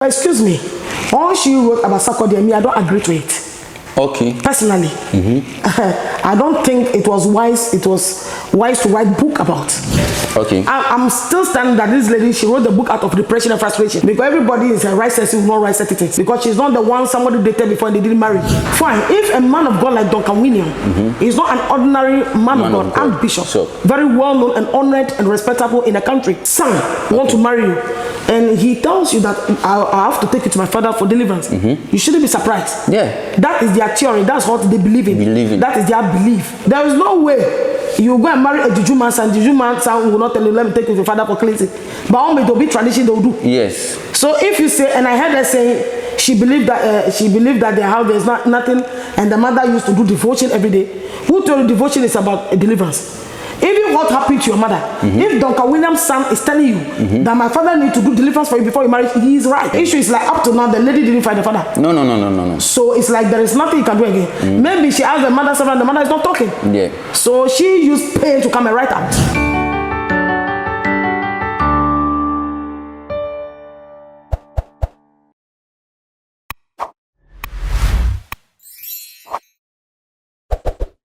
Excuse me. All she wrote about Sarkodie and me, I don't agree to it. Okay. Personally, I don't think it was wise. It was wise to write book about. Okay. I'm still standing that this lady, she wrote the book out of depression and frustration because everybody is a right sensitive, not right sensitive. Because she's not the one somebody dated before and they didn't marry. Fine. If a man of God like Duncan Willam is not an ordinary man of God and bishop, very well known and honored and respectable in the country, son, want to marry you, and he tells you that I have to take you to my father for deliverance, you shouldn't be surprised. Yeah. That is their theory. That's what they believe in. That is their belief. There is no way you go and marry a Juju man, and Juju man son will not tell you, let me take you to your father for cleansing. But only to be tradition they will do. Yes. So if you say, and I heard her saying she believed that their house there's nothing, and the mother used to do devotion every day. Who told you devotion is about a deliverance? Even what happened to your mother, if Duncan William's son is telling you that my father need to do deliverance for you before you marry, he is right. The issue is like up to now the lady didn't find the father. No. So it's like there is nothing you can do again. Maybe she asked the mother something and the mother is not talking. Yeah. So she used pain to come and write out.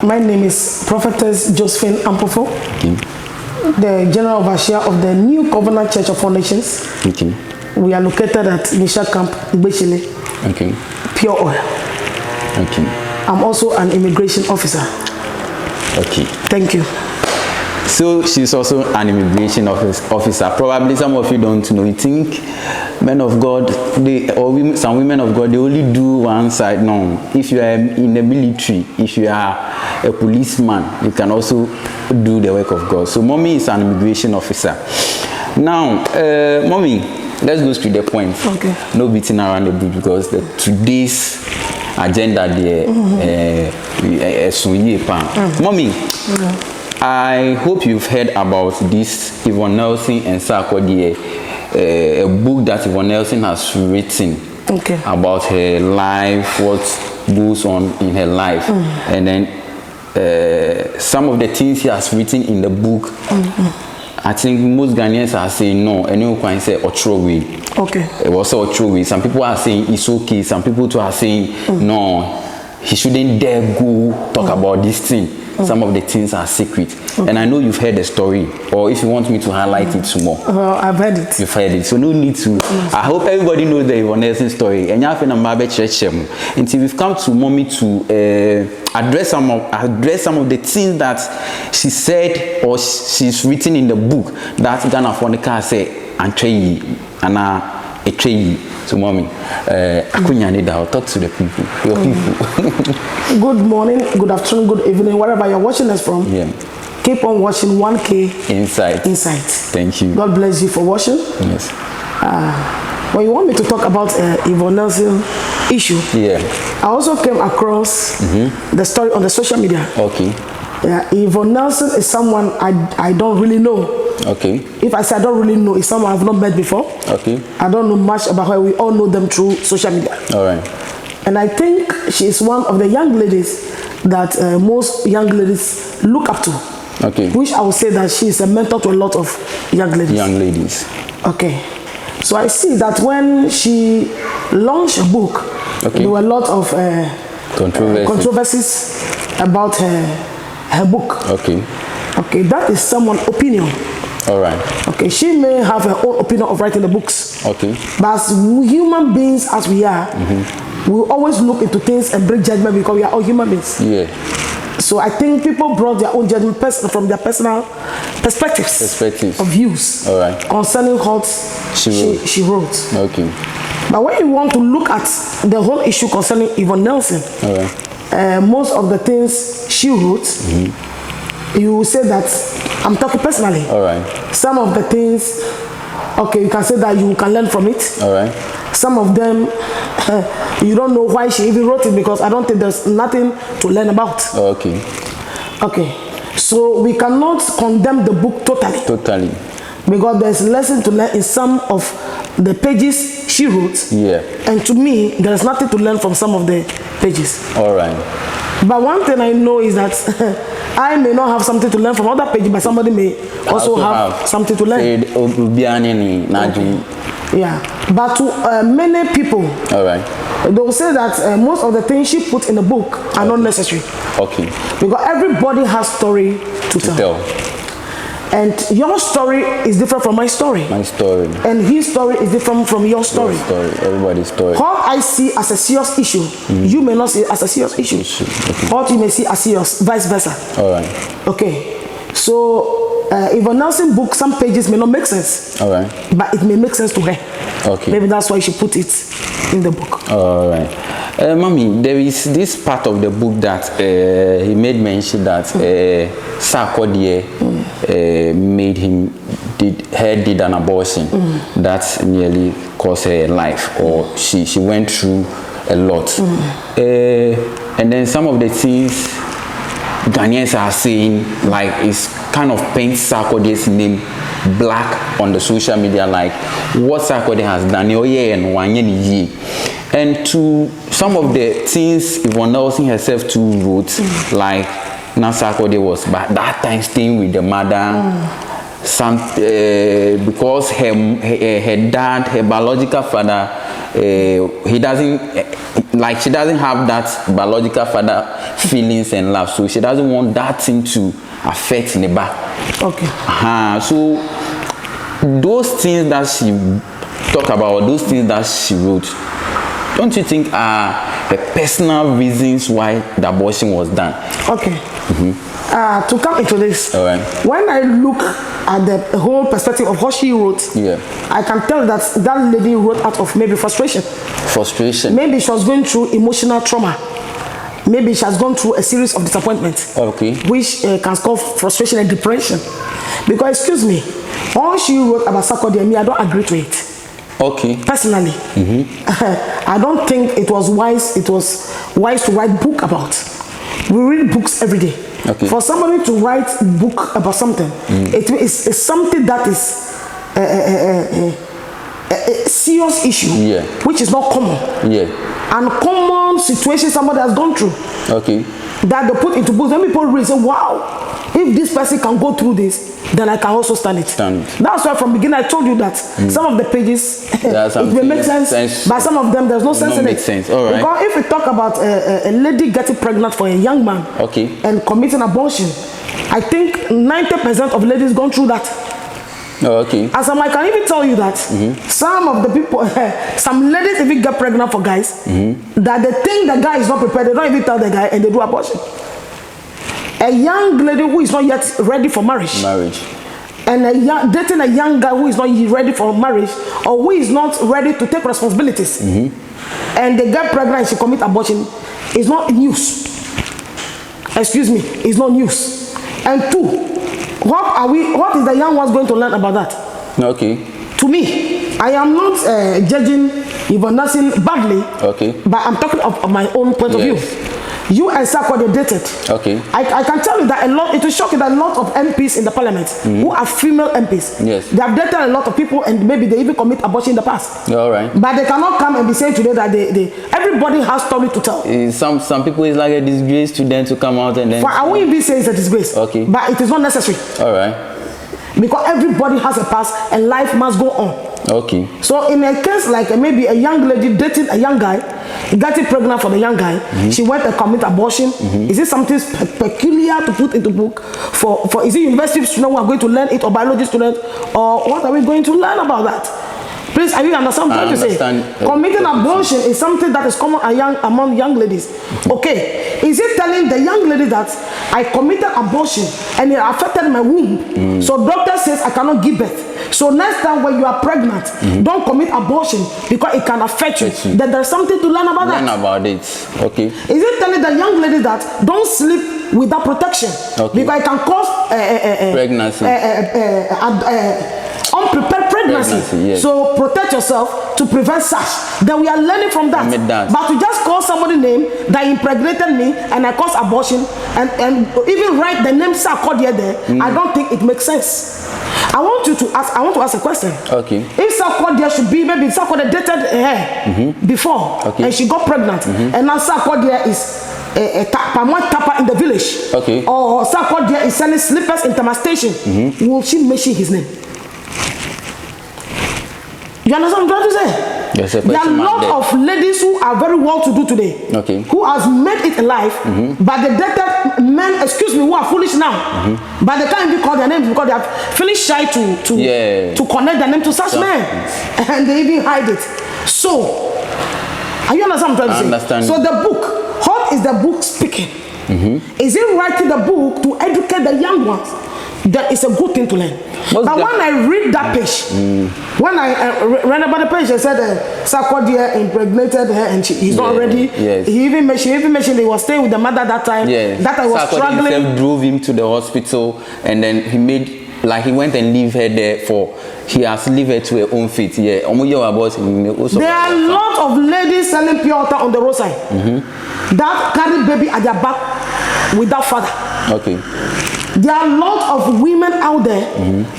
My name is Prophetess Josephine Ampofo, the General Overseer of the New Covenant Church of All Nations. We are located at Nisha Camp, Ibechile, Pure Oil. I'm also an immigration officer. Thank you. So she's also an immigration officer. Probably some of you don't know. You think men of God, some women of God, they only do one side. No. If you are in the military, if you are a policeman, you can also do the work of God. So mommy is an immigration officer. Now, mommy, let's go straight to the point. Okay. No beating around the bush because today's agenda there mommy. I hope you've heard about this Yvonne Nelson and Sarkodie, a book that Yvonne Nelson has written about her life, what goes on in her life, and then some of the things he has written in the book. I think most Ghanaians are saying no, and you can say Otrowe. It was Otrowe. Some people are saying it's okay. Some people too are saying no, he shouldn't dare go talk about this thing. Some of the things are secret. And I know you've heard the story, or if you want me to highlight it some more. I've heard it. You've heard it, so no need to. I hope everybody knows the Yvonne Nelson story. And until we've come to mommy to address some of the things that she said or she's written in the book that Ghana Fonica say and train and a train. So mommy, I'll talk to the people, your people. Good morning, good afternoon, good evening, wherever you're watching us from. Keep on watching 1K Insight. Thank you. God bless you for watching. Yes. When you want me to talk about Yvonne Nelson issue, I also came across the story on the social media. Yvonne Nelson is someone I don't really know. If I say I don't really know, it's someone I've not met before. I don't know much about her. We all know them through social media. And I think she's one of the young ladies that most young ladies look up to. Which I would say that she is a mentor to a lot of young ladies. So I see that when she launched a book, there were a lot of controversies about her book. That is someone's opinion. She may have her own opinion of writing the books. But as human beings as we are, we always look into things and bring judgment because we are all human beings. So I think people brought their own judgment from their personal perspectives. Of views concerning what she wrote. But when you want to look at the whole issue concerning Yvonne Nelson, most of the things she wrote, you will say that I'm talking personally. Some of the things, you can say that you can learn from it. Some of them, you don't know why she even wrote it because I don't think there's nothing to learn about. So we cannot condemn the book totally. Because there's a lesson to learn in some of the pages she wrote. And to me, there's nothing to learn from some of the pages. But one thing I know is that I may not have something to learn from other pages, but somebody may also have something to learn. Yeah, but to many people, all right, they will say that most of the things she put in the book are not necessary. Okay. Because everybody has story to tell. And your story is different from my story. My story. And his story is different from your story. Your story. Everybody's story. What I see as a serious issue, you may not see as a serious issue. Okay. What you may see as serious, vice versa. All right. Okay. So, Yvonne Nelson book, some pages may not make sense. All right. But it may make sense to her. Okay. Maybe that's why she put it in the book. All right. Mommy, there is this part of the book that he made mention that Sarkodie did an abortion that nearly cost her life, or she went through a lot. And then some of the things Ghanaians are saying, like, it's kind of paint Sarkodie's name black on the social media, like what Sarkodie has done. And to some of the things Yvonne Nelson herself too wrote, like now Sarkodie was by that time staying with the mother, because her dad, her biological father, he doesn't, like, she doesn't have that biological father feelings and love, so she doesn't want that thing to affect Neba. Okay. So those things that she talked about, those things that she wrote, don't you think are the personal reasons why the abortion was done? Okay. To come into this, all right, when I look at the whole perspective of what she wrote, I can tell that that lady wrote out of maybe frustration. Frustration. Maybe she was going through emotional trauma. Maybe she has gone through a series of disappointments, which can cause frustration and depression. Because, excuse me, all she wrote about Sarkodie, me, I don't agree to it. Okay. Personally, I don't think it was wise. It was wise to write book about. We read books every day. Okay. For somebody to write a book about something, it is something that is a serious issue, which is not common. And common situation somebody has gone through. Okay. That they put into books. When people read, say, "Wow, if this person can go through this, then I can also stand it." That's why from the beginning I told you that some of the pages it may make sense, but some of them there's no sense in it. All right. Because if we talk about a lady getting pregnant for a young man, and committing abortion, I think 90% of ladies gone through that. Okay. As I can even tell you that some of the people, some ladies even get pregnant for guys, that they think the guy is not prepared. They don't even tell the guy, and they do abortion. A young lady who is not yet ready for marriage, and dating a young guy who is not ready for marriage, or who is not ready to take responsibilities, and they get pregnant and she commit abortion, is not news. Excuse me, it's not news. And two, what is the young ones going to learn about that? Okay. To me, I am not judging Yvonne Nelson badly, but I'm talking of my own point of view. You and Sarkodie dated. Okay. I can tell you that a lot, it will shock you that a lot of MPs in the parliament who are female MPs, they have dated a lot of people, and maybe they even commit abortion in the past. All right. But they cannot come and be saying today that everybody has story to tell. Some people, it's like a disgrace to them to come out and then. I won't be saying it's a disgrace. Okay. But it is not necessary. All right. Because everybody has a past and life must go on. Okay. So in a case like maybe a young lady dating a young guy, getting pregnant for the young guy, she went and commit abortion. Is it something peculiar to put into book for is it university student who are going to learn it, or biology student, or what are we going to learn about that? Please, are you understand what I'm trying to say? Committing abortion is something that is common among young ladies. Okay. Is it telling the young lady that I committed abortion and it affected my womb? So doctor says I cannot give birth. So next time when you are pregnant, don't commit abortion because it can affect you. That there's something to learn about that. Learn about it. Okay. Is it telling the young lady that don't sleep without protection? Because it can cause pregnancy. Unprepared pregnancy. So protect yourself to prevent such. Then we are learning from that. But to just call somebody name that impregnated me and I caused abortion and even write the name Sarkodie there, I don't think it makes sense. I want to ask a question. Okay. If Sarkodie should be, maybe Sarkodie dated her before and she got pregnant, and now Sarkodie is a tapper in the village, or Sarkodie is selling slippers in Tama Station, will she mention his name? You understand what I'm trying to say? Yes, there are a lot of ladies who are very well to do today, who has made it in life, but the dated men, excuse me, who are foolish now, but they can't even call their name because they are feeling shy to connect their name to such men, and they even hide it. So, are you understand what I'm trying to say? So the book, what is the book speaking? Is it writing the book to educate the young ones? That is a good thing to learn. But when I read that page, when I read about the page, I said Sarkodie impregnated her and he's not ready. Yes. She even mentioned he was staying with the mother that time. Yes. That I was Sarkodie struggling. Himself drove him to the hospital, and then he made he went and leave her there for. He has leave her to her own feet. Yeah. There are a lot of ladies selling pure water on the roadside that carry baby at their back without father. Okay. There are a lot of women out there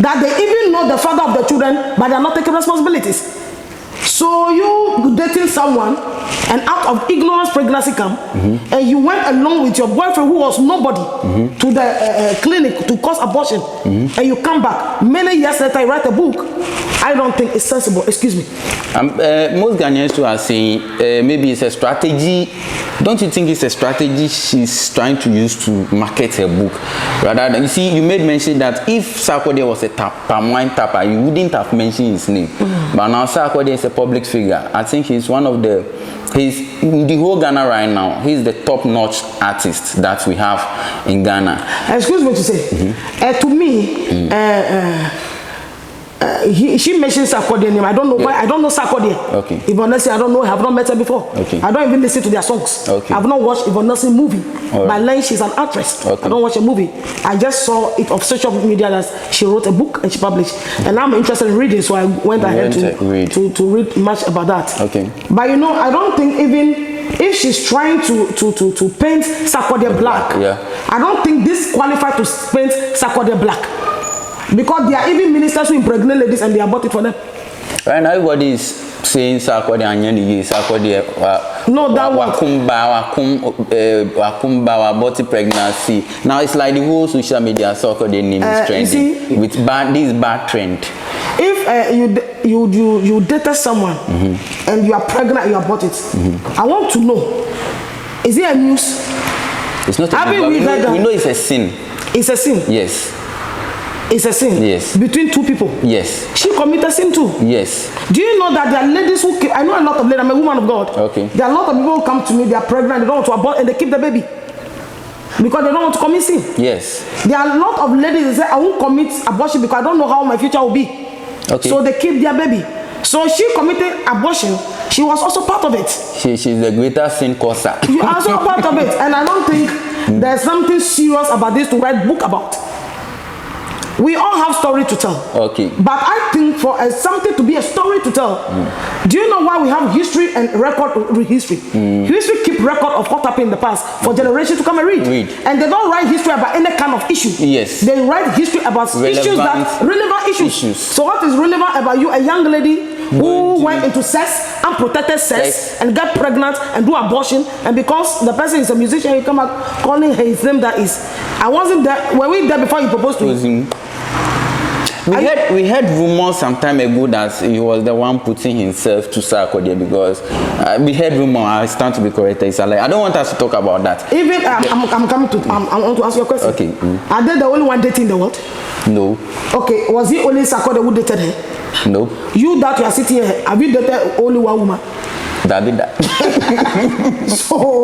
that they even know the father of the children, but they are not taking responsibilities. So you dating someone, and out of ignorance pregnancy come, and you went along with your boyfriend who was nobody to the clinic to cause abortion, and you come back many years later, you write a book. I don't think it's sensible. Excuse me. Most Ghanaians too are saying maybe it's a strategy. Don't you think it's a strategy she's trying to use to market her book? Rather than, you see, you made mention that if Sarkodie was a palm wine tapper, you wouldn't have mentioned his name. But now Sarkodie is a public figure. I think he's one of the, he's in the whole Ghana right now. He's the top-notch artist that we have in Ghana. Excuse me to say, to me, she mentioned Sarkodie name. I don't know why. I don't know Sarkodie. Okay. Yvonne, I don't know. I have not met her before. Okay. I don't even listen to their songs. Okay. I have not watched Yvonne movie. By Lane, she's an actress. Okay. I don't watch a movie. I just saw it of social media that she wrote a book and she published. And I'm interested in reading, so I went ahead to read much about that. Okay. But you know, I don't think even if she's trying to paint Sarkodie black, I don't think this qualifies to paint Sarkodie black. Because there are even ministers who impregnate ladies and they abort it for them. Right now, everybody is saying Sarkodie and Sarkodie. No, that wakumba, aborted pregnancy. Now it's like the whole social media Sarkodie name is trending with this bad trend. If you dated someone and you are pregnant, you abort it. I want to know, is it a news? It's not a news. We know it's a sin. It's a sin. Yes. It's a sin. Yes. Between two people. Yes. She committed sin too. Yes. Do you know that there are ladies who keep, I know a lot of ladies, I'm a woman of God. Okay. There are a lot of people who come to me, they are pregnant, they don't want to abort, and they keep the baby. Because they don't want to commit sin. Yes. There are a lot of ladies that say, I won't commit abortion because I don't know how my future will be. Okay. So they keep their baby. So she committed abortion. She was also part of it. She's the greater sin causer. You are also part of it. And I don't think there's something serious about this to write a book about. We all have story to tell. Okay. But I think for something to be a story to tell, do you know why we have history and record history? History keep record of what happened in the past for generations to come and read. And they don't write history about any kind of issue. Yes. They write history about relevant issues. So what is relevant about you, a young lady who went into sex, unprotected sex, and got pregnant and do abortion, and because the person is a musician, you come out calling his name that is, I wasn't there. Were we there before you proposed to him? We heard rumors some time ago that he was the one putting himself to Sarkodie because we heard rumor. I stand to be corrected. It's like, I don't want us to talk about that. Even I'm coming to. I want to ask you a question. Okay. Are they the only one dating in the world? No. Okay. Was it only Sarkodie who dated her? No. You that you are sitting here, have you dated only one woman? That be that. So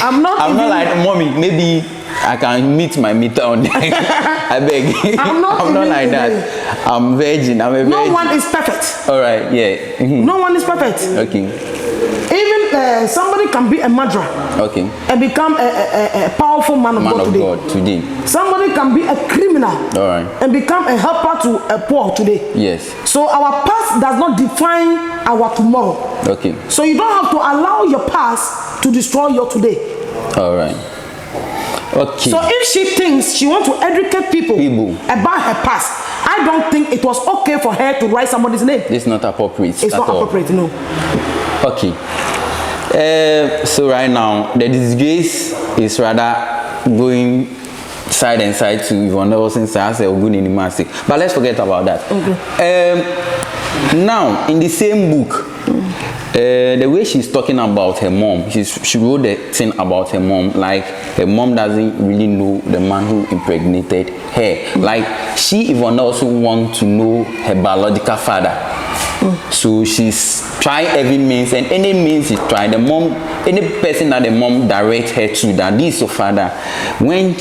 I'm not like mommy. Maybe I can meet my meter on there. I beg. I'm not like that. I'm virgin. I'm a virgin. No one is perfect. All right. Yeah. No one is perfect. Okay. Even somebody can be a murderer. Okay. And become a powerful man of God today. Somebody can be a criminal. All right. And become a helper to a poor today. Yes. So our past does not define our tomorrow. Okay. So you don't have to allow your past to destroy your today. All right. Okay. So if she thinks she wants to educate people about her past, I don't think it was okay for her to write somebody's name. It's not appropriate. It's not appropriate, no. Okay. So right now, the disgrace is rather going side and side to Yvonne Nelson side. I said, oh, good in the massive. But let's forget about that. Okay. Now, in the same book, the way she's talking about her mom, she wrote the thing about her mom, like her mom doesn't really know the man who impregnated her. Like she even also wants to know her biological father. So she's trying every means, and any means she tried. The mom, any person that the mom directs her to, that this is your father, when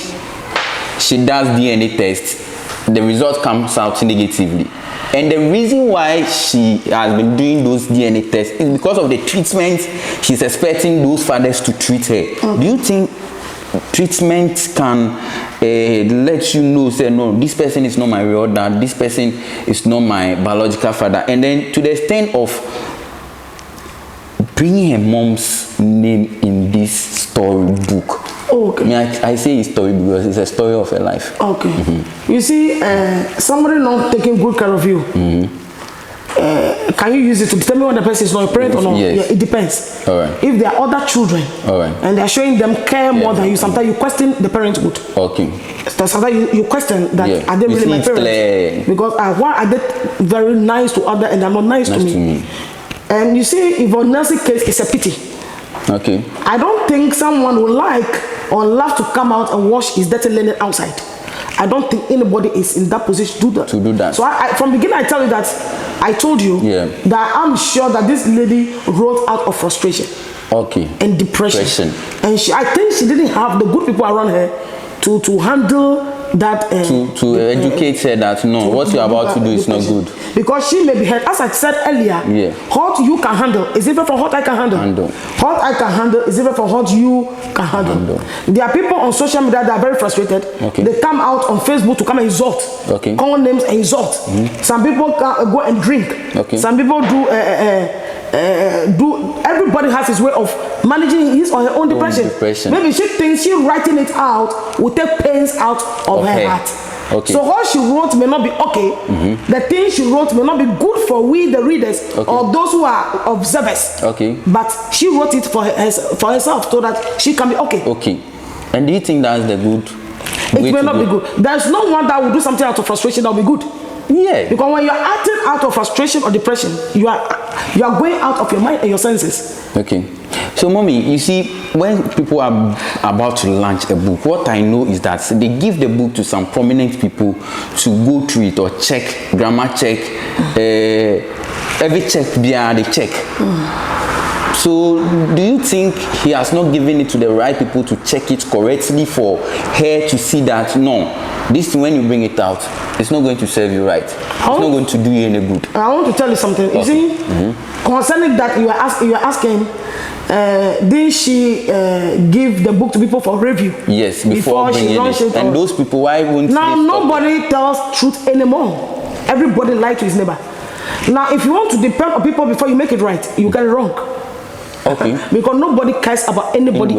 she does DNA test, the result comes out negatively. And the reason why she has been doing those DNA tests is because of the treatment she's expecting those fathers to treat her. Do you think treatment can let you know, say, no, this person is not my real dad, this person is not my biological father? And then to the extent of bringing her mom's name in this story book. Okay. I say it's story because it's a story of her life. Okay. You see, somebody not taking good care of you. Can you use it to determine whether the person is not a parent or not? Yes. Yeah, it depends. All right. If there are other children and they are showing them care more than you, sometimes you question the parenthood. Okay. Sometimes you question that are they really my parents? Because why are they very nice to others and they are not nice to me? And you see, Yvonne Nelson's case is a pity. Okay. I don't think someone would like or love to come out and wash his dirty linen outside. I don't think anybody is in that position to do that. So from the beginning, I tell you that I told you that I'm sure that this lady wrote out of frustration. Okay. And depression. And I think she didn't have the good people around her to handle that. To educate her that no, what you're about to do is not good. Because she may be hurt. As I said earlier, what you can handle is different from what I can handle. What I can handle is different from what you can handle. There are people on social media that are very frustrated. They come out on Facebook to come and insult. Call names and insult. Some people go and drink. Some people do everybody has his way of managing his or her own depression. Maybe she thinks she writing it out will take pains out of her heart. So what she wrote may not be okay. The things she wrote may not be good for we the readers or those who are observers. But she wrote it for herself so that she can be okay. And do you think that's the good? It may not be good. There's no one that will do something out of frustration that will be good. Yeah. Because when you're acting out of frustration or depression, you are going out of your mind and your senses. Okay. So, mommy, you see, when people are about to launch a book, what I know is that they give the book to some prominent people to go through it or check, grammar check, every check, they check. So, do you think he has not given it to the right people to check it correctly for her to see that, no, this when you bring it out, it's not going to serve you right. It's not going to do you any good. I want to tell you something. You see, concerning that you are asking, did she give the book to people for review? Yes, before bringing it. And those people, why wouldn't now nobody tells truth anymore. Everybody lies to his neighbor. Now, if you want to depend on people before you make it right, you get it wrong. Because nobody cares about anybody,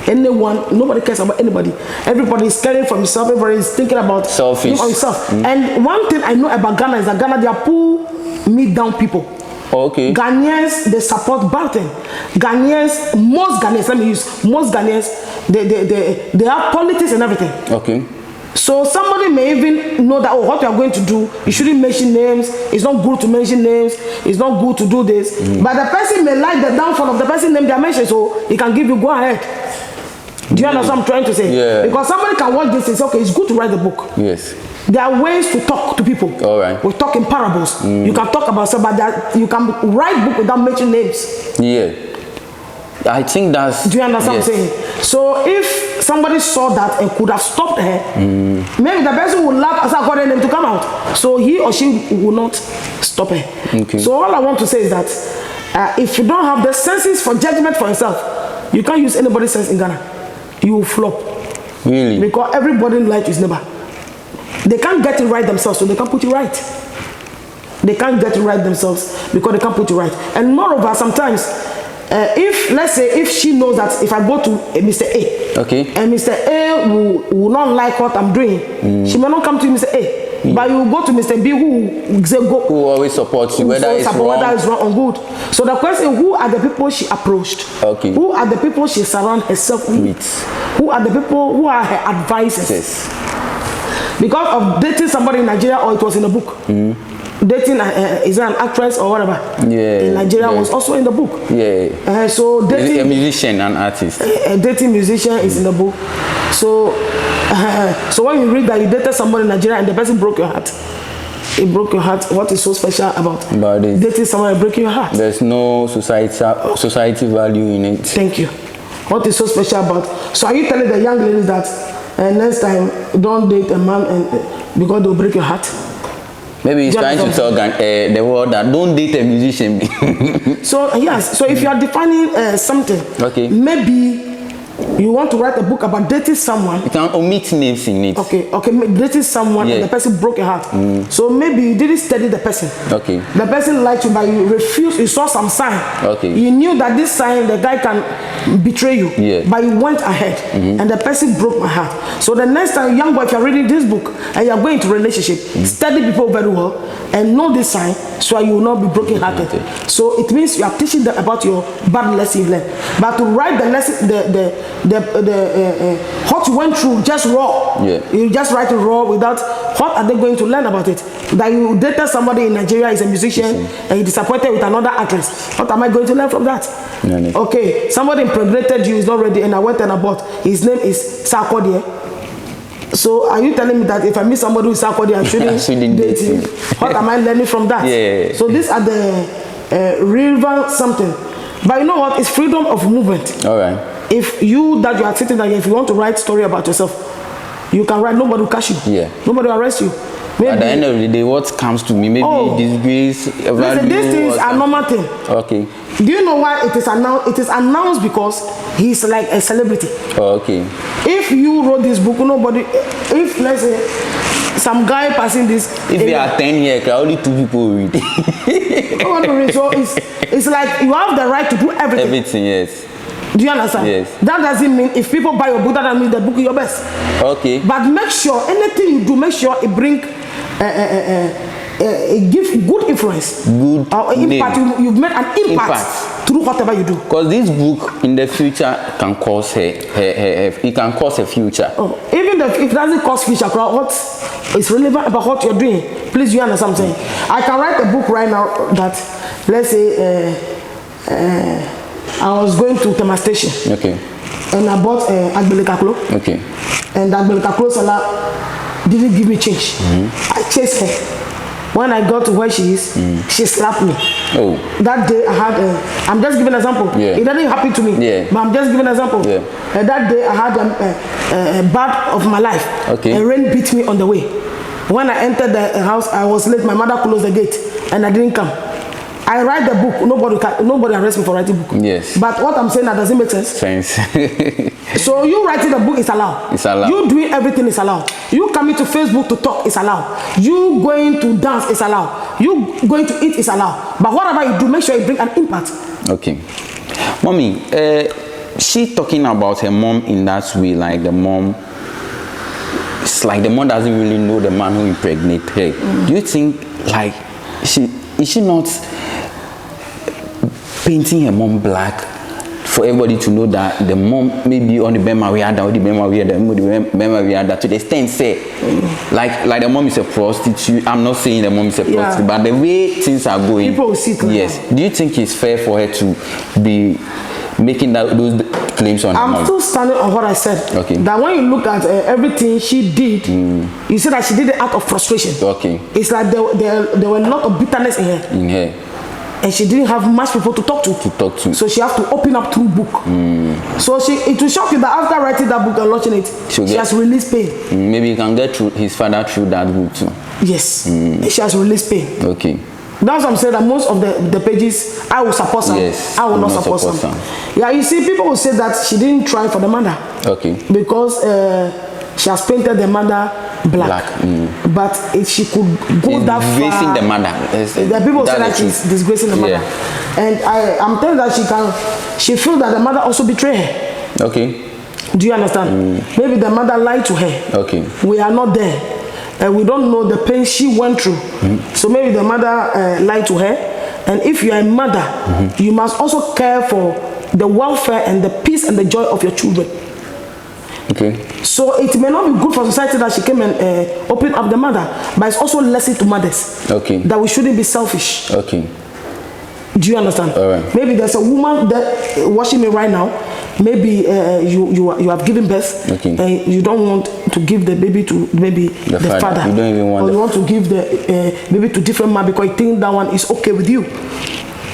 anyone. Nobody cares about anybody. Everybody is caring for himself. Everybody is thinking about himself. And one thing I know about Ghana is that Ghana, they are poor, me-down people. Ghanaians, they support bad thing. Ghanaians, most Ghanaians, they have politics and everything. So somebody may even know that, what you are going to do, you shouldn't mention names, it's not good to mention names, it's not good to do this. But the person may like the downfall of the person name they are mentioned, so he can give you go ahead. Do you understand what I'm trying to say? Because somebody can watch this and say, okay, it's good to write the book. There are ways to talk to people. We talk in parables. You can talk about somebody that you can write book without mentioning names. I think that's... Do you understand what I'm saying? So if somebody saw that and could have stopped her, maybe the person would laugh as I got them to come out. So he or she will not stop her. So all I want to say is that if you don't have the senses for judgment for yourself, you can't use anybody's sense in Ghana. You will flop. Really? Because everybody lies to his neighbor. They can't get it right themselves, so they can't put it right. They can't get it right themselves because they can't put it right. And moreover, sometimes, let's say, if she knows that if I go to Mr. A, and Mr. A will not like what I'm doing, she may not come to Mr. A. But you go to Mr. B who say go. Who always supports you, whether it's wrong. Whether it's wrong or good. So the question, who are the people she approached? Okay. Who are the people she surrounds herself with? Who are the people who are her advisors? Yes. Because of dating somebody in Nigeria, or it was in the book. Dating is an actress or whatever in Nigeria was also in the book. So dating a musician and artist. A dating musician is in the book. So so when you read that you dated somebody in Nigeria and the person broke your heart, it broke your heart. What is so special about it? Dating someone and breaking your heart? There's no society value in it. Thank you. What is so special about? So are you telling the young ladies that next time don't date a man and because they'll break your heart? Maybe he's trying to tell the world that don't date a musician. So yes, so if you are defining something, maybe you want to write a book about dating someone. You can omit names in it. Okay, dating someone and the person broke your heart. So maybe you didn't study the person. The person liked you, but you refused. You saw some sign. You knew that this sign, the guy can betray you. But you went ahead, and the person broke my heart. So the next time, young boy, if you're reading this book and you're going into relationship, study people very well and know this sign, so you will not be broken hearted. So it means you are teaching them about your bad lesson you learned. But to write the lesson, what you went through just raw. You just write it raw without what are they going to learn about it? That you dated somebody in Nigeria is a musician and you disappointed with another actress. What am I going to learn from that? Okay, somebody impregnated you, is not ready, and I went and I bought. His name is Sarkodie. So are you telling me that if I meet somebody who is Sarkodie, I shouldn't date him? What am I learning from that? So these are the relevant something. But you know what? It's freedom of movement. If you are sitting there, if you want to write story about yourself, you can write. Nobody will catch you. Nobody will arrest you. Maybe, at the end of the day, what comes to me, maybe disgrace, listen, these things are normal thing. Do you know why it is announced? It is announced because he's like a celebrity. If you wrote this book, nobody. If let's say some guy passing this. If there are 10 years, only 2 people read. So it's like you have the right to do everything. Everything, yes. Do you understand? That doesn't mean if people buy your book, that doesn't mean the book is your best. But make sure anything you do, make sure it bring give good influence. Good impact. You've made an impact through whatever you do. Because this book in the future can cause it can cause a future. Even if it doesn't cause future, what is relevant about what you're doing? Please, you understand what I'm saying? I can write a book right now that, let's say, I was going to Tema Station. And I bought Agbelekaklo. And the Agbelekaklo seller didn't give me change. I chased her. When I got to where she is, she slapped me. That day I had, I'm just giving an example. It doesn't happen to me, but I'm just giving an example. That day I had a bad of my life. And rain beat me on the way. When I entered the house, I was late. My mother closed the gate and I didn't come. I write the book. Nobody arrests me for writing book. But what I'm saying that doesn't make sense. So you writing the book is allowed. You doing everything is allowed. You coming to Facebook to talk is allowed. You going to dance is allowed. You going to eat is allowed. But whatever you do, make sure you bring an impact. Mommy, she talking about her mom in that way, like the mom. It's like the mom doesn't really know the man who impregnated her. Do you think like is she not painting her mom black for everybody to know that the mom maybe on the Bema we had that, to the extent say like the mom is a prostitute? I'm not saying the mom is a prostitute, but the way things are going, people will see it. Do you think it's fair for her to be making those claims on her mom? I'm still standing on what I said. That when you look at everything she did, you see that she did it out of frustration. It's like there were a lot of bitterness in her. And she didn't have much people to talk to. So she has to open up through book. So it will shock you that after writing that book and launching it, she has released pain. Maybe you can get through his father through that book too. Yes. She has released pain. That's what I'm saying, that most of the pages, I will support some. I will not support some. You see, people will say that she didn't try for the mother. Because she has painted the mother black. But if she could go that far, disgracing the mother. The people say that she's disgracing the mother. And I'm telling that she feels that the mother also betrayed her. Do you understand? Maybe the mother lied to her. We are not there. and we don't know the pain she went through. So maybe the mother lied to her. And if you are a mother, you must also care for the welfare and the peace and the joy of your children. Okay. So it may not be good for society that she came and opened up the mother, but it's also a lesson to mothers. Okay. That we shouldn't be selfish. Okay. Do you understand? All right. Maybe there's a woman that watching me right now. Maybe you have given birth, and you don't want to give the baby to maybe the father. You don't even want. Or you want to give the baby to different man because you think that one is okay with you.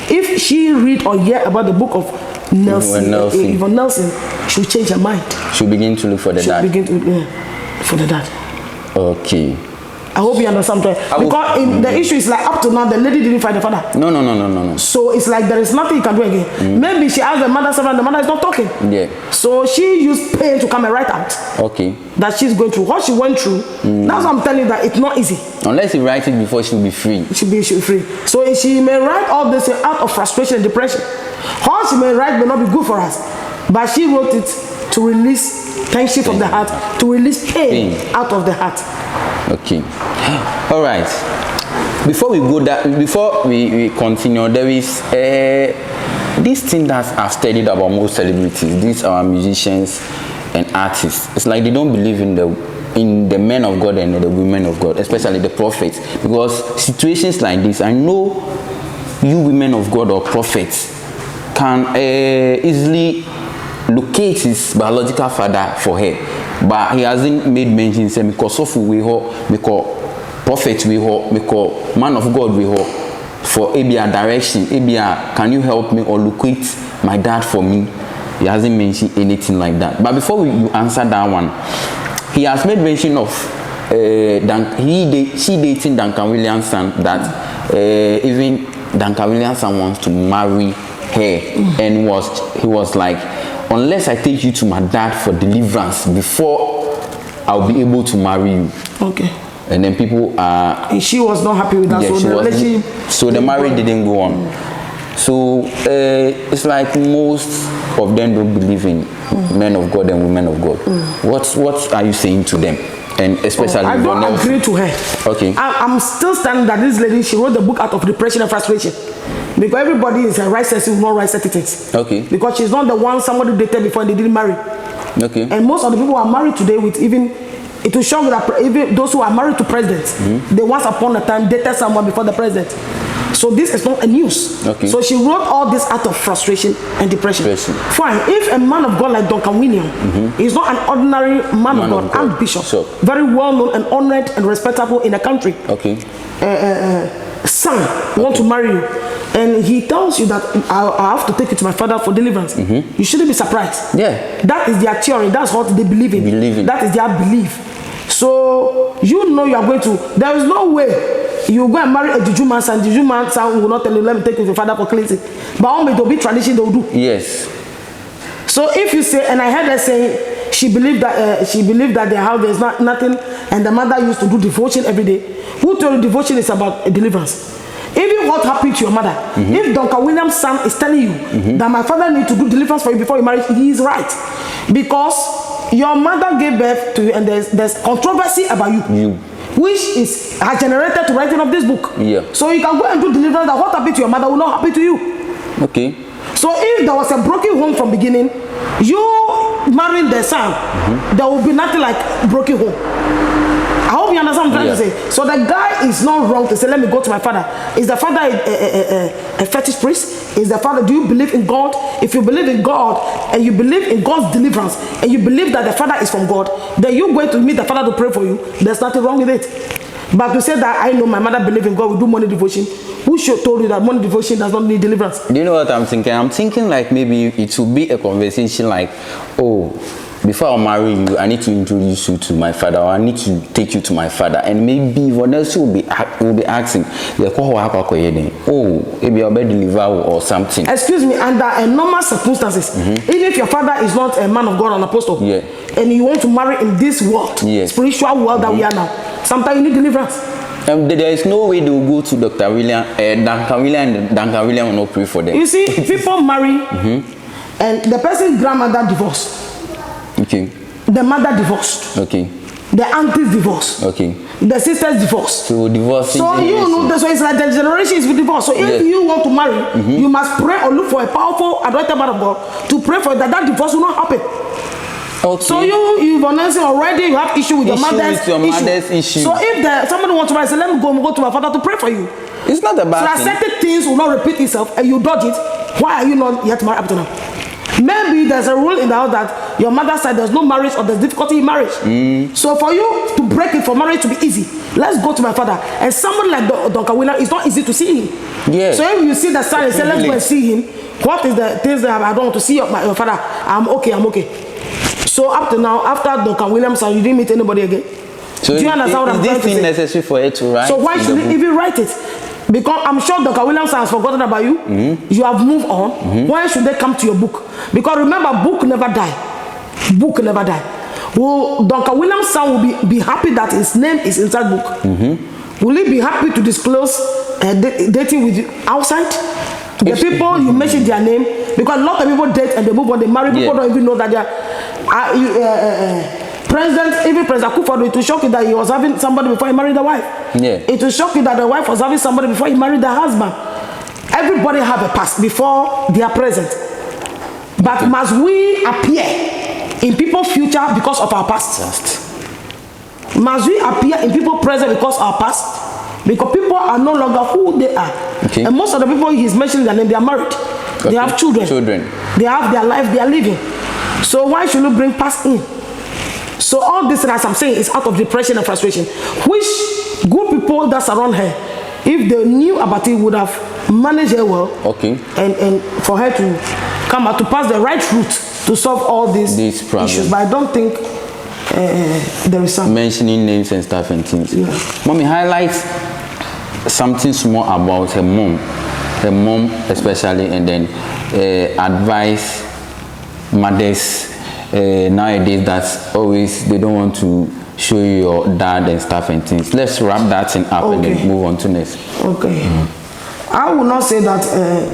If she read or hear about the book of Yvonne Nelson, she'll change her mind. She'll begin to look for the dad. She'll begin to for the dad. Okay. I hope you understand. Because the issue is like up to now the lady didn't find the father. No. So it's like there is nothing you can do again. Maybe she asked the mother something and the mother is not talking. Yeah. So she used pain to come and write out. Okay. That she's going through. What she went through, that's what I'm telling you, that it's not easy. Unless you write it before, she'll be free. She'll be free. So she may write all this out of frustration and depression. What she may write may not be good for us. But she wrote it to release tension from the heart, to release pain out of the heart. Okay. All right. Before we go before we continue, there is this thing that I've studied about most celebrities. These are musicians and artists. It's like they don't believe in the men of God and the women of God, especially the prophets. Because situations like this, I know you women of God or prophets can easily locate his biological father for her, but he hasn't made mention. Say because of we ho, because prophet we ho, because man of God we ho, for ABR direction. ABR, can you help me or locate my dad for me? He hasn't mentioned anything like that. But before you answer that one, he has made mention of she dating Duncan Williams' son, that even Duncan Williams' son wants to marry her, and he was like, unless I take you to my dad for deliverance before I'll be able to marry you. Okay. And then people she was not happy with that, yeah, so the marriage didn't go on. So it's like most of them don't believe in men of God and women of God. What are you saying to them? And especially I don't agree to her. Okay. I'm still standing that this lady, she wrote the book out of depression and frustration. Because everybody is a right sense, not right sense. Okay. Because she's not the one somebody dated before and they didn't marry. Okay. And most of the people who are married today with even, it will show that even those who are married to presidents, they once upon a time dated someone before the president. So this is not a news. Okay. So she wrote all this out of frustration and depression. Fine. If a man of God like Duncan William is not an ordinary man of God, and bishop, very well known and honored and respectable in the country. Okay. Son want to marry you, and he tells you that I have to take you to my father for deliverance. You shouldn't be surprised. Yeah. That is their theory. That's what they believe in. That is their belief. So you know you are going to. There is no way you go and marry a Juju man, and Juju man will not tell you, let me take you to your father for cleansing. But only to be tradition they will do. Yes. So if you say, and I heard her saying she believed that their house there's nothing, and the mother used to do devotion every day. Who told you devotion is about a deliverance? Even what happened to your mother, if Duncan Williams' son is telling you that my father needs to do deliverance for you before you marry, he is right. Because your mother gave birth to you, and there's controversy about you. Which has generated to writing of this book. Yeah. So you can go and do deliverance, that what happened to your mother will not happen to you. Okay. So if there was a broken home from beginning, you marrying the son, there will be nothing like broken home. I hope you understand what I'm trying to say. So the guy is not wrong to say, let me go to my father. Is the father a fetish priest? Is the father, do you believe in God? If you believe in God and you believe in God's deliverance and you believe that the father is from God, then you're going to meet the father to pray for you. There's nothing wrong with it. But to say that I know my mother believes in God, we do morning devotion, who should told you that morning devotion does not need deliverance? Do you know what I'm thinking? I'm thinking like maybe it will be a conversation like, oh, before I marry you, I need to introduce you to my father, or I need to take you to my father, and maybe Yvonne else will be asking, oh, maybe I'll be deliver or something. Excuse me, under normal circumstances, even if your father is not a man of God or an apostle, and you want to marry in this world, spiritual world that we are now, sometimes you need deliverance. There is no way they will go to Dr. William, Duncan William, and Duncan William will not pray for them. You see, people marry, and the person's grandmother divorced. Okay. The mother divorced. Okay. The aunties divorced. Okay. the sisters divorce. So divorce. So you know, so it's like the generation is with divorce. So if you want to marry, you must pray or look for a powerful anointed man of God to pray for that divorce will not happen. Okay. So you've already you have issue with your mother's issue. So if somebody wants to marry, say, let me go to my father to pray for you. It's not a bad thing. So certain things will not repeat itself and you dodge it. Why are you not yet married up to now? Maybe there's a rule in the house that your mother said there's no marriage or there's difficulty in marriage. So for you to break it for marriage to be easy, let's go to my father. And somebody like Duncan Willam, it's not easy to see him. Yeah. So if you see the son and say, let's go and see him, what is the things that I don't want to see your father? I'm okay. So up to now, after Duncan Willam's son, you didn't meet anybody again. So do you understand what I'm trying to say? Is this thing necessary for it to write? So why should you even write it? Because I'm sure Dr. Willam has forgotten about you. You have moved on. Why should they come to your book? Because remember, book never die. Book never die. Will Dr. Willam's son will be happy that his name is inside book? Will he be happy to disclose dating with you outside? The people you mention their name, because a lot of people date and they move on, they marry. People don't even know that they are. Even President Akufo-Addo, it will shock you that he was having somebody before he married the wife. Yeah. It will shock you that the wife was having somebody before he married the husband. Everybody have a past before they are present. But must we appear in people's future because of our past? Must we appear in people's present because of our past? Because people are no longer who they are. Okay. And most of the people he's mentioning their name, they are married. Okay. They have children. They have their life they are living. So why should we bring past in? So all this, as I'm saying, is out of depression and frustration, which good people that surround her, if they knew about it, would have managed her well. Okay. And for her to come out to pass the right route to solve all these issues. But I don't think there is some mentioning names and stuff and things. Yeah. Mommy highlights something small about her mom especially, and then advise mothers nowadays that always they don't want to show you your dad and stuff and things. Let's wrap that thing up and then move on to next. Okay. I will not say that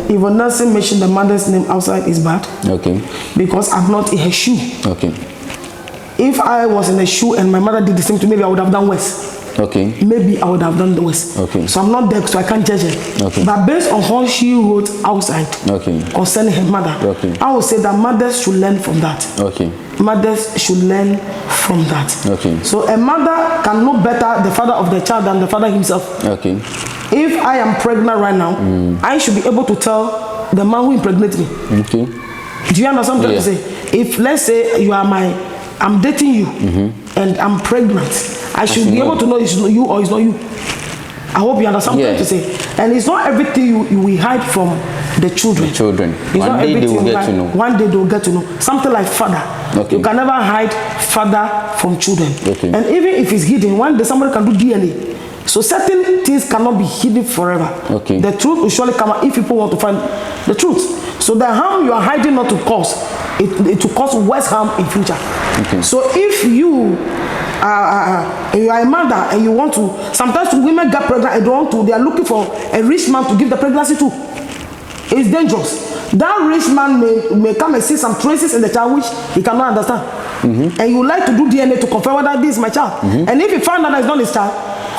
Yvonne Nelson mentioned the mother's name outside is bad. Okay. Because I'm not in her shoe. Okay. If I was in a shoe and my mother did the same to me, maybe I would have done worse. Okay. Maybe I would have done the worst. Okay. So I'm not there, so I can't judge her. Okay. But based on how she wrote outside, concerning her mother, I would say that mothers should learn from that. Okay. Mothers should learn from that. Okay. So a mother can know better the father of the child than the father himself. Okay. If I am pregnant right now, I should be able to tell the man who impregnated me. Okay. Do you understand what I'm trying to say? If let's say you are I'm dating you and I'm pregnant, I should be able to know it's not you or it's not you. I hope you understand what I'm trying to say. And it's not everything we hide from the children. One day they will get to know. One day they will get to know. Something like father. Okay. You can never hide father from children. Okay. And even if it's hidden, one day somebody can do DNA. So certain things cannot be hidden forever. Okay. The truth will surely come out if people want to find the truth. So the harm you are hiding not to cause, it will cause worse harm in future. Okay. So if you are a mother and you want to, sometimes women get pregnant and they are looking for a rich man to give the pregnancy to. It's dangerous. That rich man may come and see some traces in the child which he cannot understand. And you would like to do DNA to confirm whether this is my child. And if you find out that it's not his child,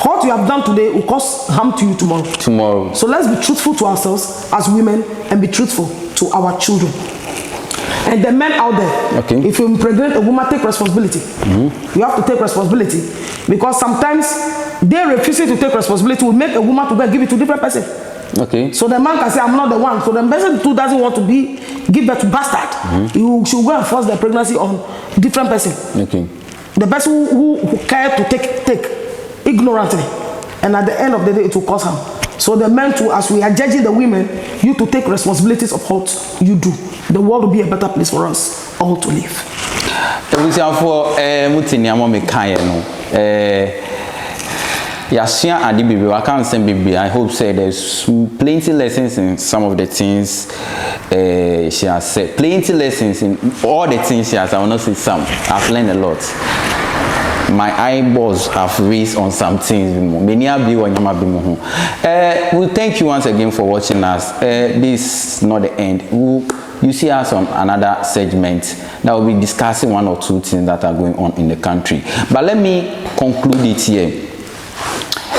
what you have done today will cause harm to you tomorrow. So let's be truthful to ourselves as women and be truthful to our children. And the men out there, if you impregnate a woman, take responsibility. You have to take responsibility, because sometimes they refusing to take responsibility will make a woman to go and give it to a different person. Okay. So the man can say, I'm not the one. So the person who doesn't want to give birth to bastard, you should go and force the pregnancy on a different person. Okay. The person who cared to take ignorantly, and at the end of the day it will cause harm. So the men too, as we are judging the women, you to take responsibilities of what you do. The world will be a better place for us all to live. I hope there's plenty lessons in some of the things she has said. Plenty lessons in all the things she has. I will not say some. I've learned a lot. My eyeballs have raised on some things. We thank you once again for watching us. This is not the end. You see us on another segment that will be discussing one or two things that are going on in the country. But let me conclude it here.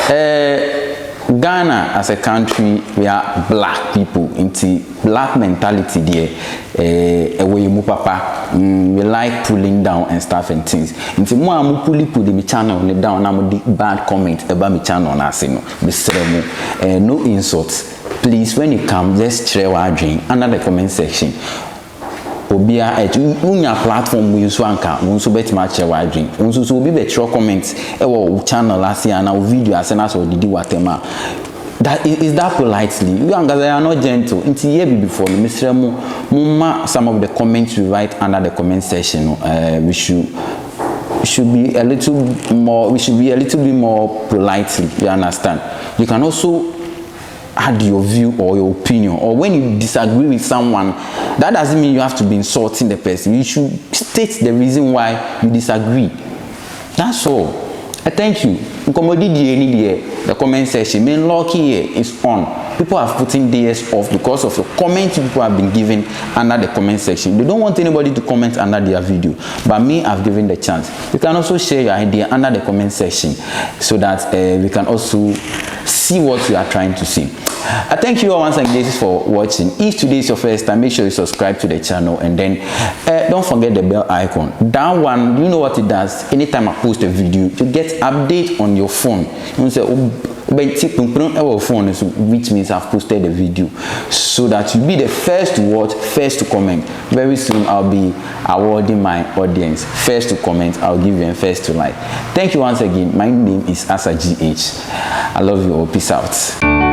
Ghana as a country, we are black people. Into black mentality there. We papa, we like pulling down and stuff and things. Into more I'm pulling me channel down. I'm bad comment about me channel. I say no, no insults. Please, when you come, just share our drink under the comment section. Obia unya platform we use anka unso betima share our drink. Unso so be betro comments channel last year and our video as us or didi watema. That is that politely. You guys are not gentle. Until year before, Mr. Mumma, some of the comments we write under the comment section. We should be a little more. We should be a little bit more politely. You understand? You can also add your view or your opinion, or when you disagree with someone, that doesn't mean you have to be insulting the person. You should state the reason why you disagree. That's all. Thank you. The comment section, main lock here is on. People are putting theirs off because of the comments people have been giving under the comment section. They don't want anybody to comment under their video, but me, I've given the chance. You can also share your idea under the comment section so that we can also see what you are trying to see. I thank you all once again for watching. If today is your first time, make sure you subscribe to the channel, and then don't forget the bell icon. That one, you know what it does. Anytime I post a video, you get update on your phone. You say, phone, which means I've posted the video, so that you'll be the first to watch, first to comment. Very soon I'll be awarding my audience first to comment. I'll give them first to like. Thank you once again. My name is Asa GH. I love you all. Peace out.